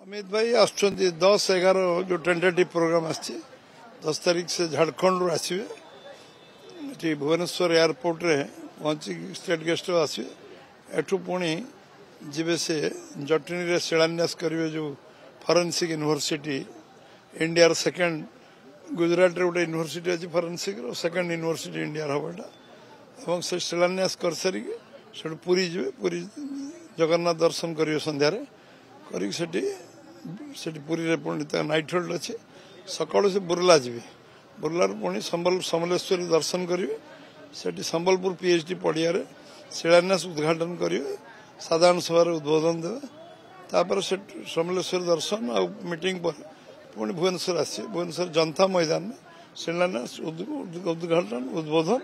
अमित भाई आसुच्च 10-11 जो tentative programme आसी 10 तारीख से झारखंड रू आसवे भुवनेश्वर एयरपोर्ट रे पहुंची स्टेट गेस्ट आसवे एठू पुणी जीवे से जटनी रे शिलान्यास करेंगे जो forensic university India second Gujarat रे गोटे यूनिवर्सिटी अच्छी फॉरेंसिक सेकेंड यूनिवर्सिटी इंडिया हम से शिलान्यास कर सारिक पुरी जी पुरी जगन्नाथ दर्शन करेंगे संध्यार पुरी नाइट होल्ड अच्छे सका से बुर्ला जी बुर्लार पुणी समलेश्वरी दर्शन करेंगे से संबलपुर पीएचडी पड़िया शिलान्यास उद्घाटन करेंगे साधारण सभा उद्बोधन देवे से समलेश्वरी दर्शन आ मीटिंग पर पुणी भुवनेश्वर आसे भुवनेश्वर जनता मैदान में शिलान्यास उद्घाटन उद्बोधन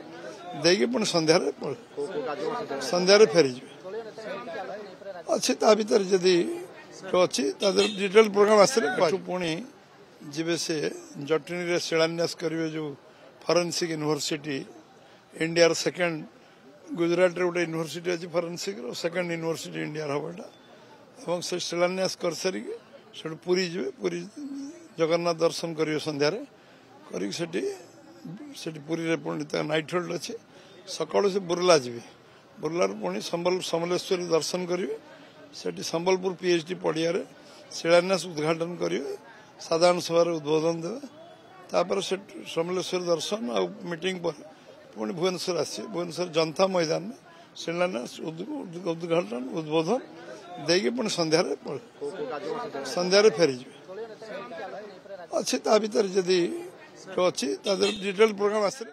देगी पुणी संध्यारे फेरी अच्छे ता भर जदि अच्छी डिटेल प्रोग्राम आसले पुणी जीवे से जटनी रे शिलान्यास करेंगे जो forensic university India second Gujarat रे गोटे यूनिवर्सिटी अच्छी फॉरेंसिक सेकेंड यूनिवर्सिटी इंडिया हम से शिलान्यास कर सारिक पुरी जी पुरी जगन्नाथ दर्शन करेंगे संध्यार पुरी नाइट होल्ड अच्छे सका से बुर्ला जी बुर्लार पुणी समलेश्वरी दर्शन करेंगे से संबलपुर पीएचडी पड़िया शिलान्यास उद्घाटन करेंगे साधारण सभा उद्बोधन देवे से समलेश्वरी दर्शन आ मीटिंग पर पुणी भुवनेश्वर आसे भुवनेश्वर जनता मैदान में शिलान्यास उद्घाटन उद्बोधन देगी पुणी संध्यारे फेरी अच्छे ता भर जदि अच्छी डिटेल प्रोग्राम आसले।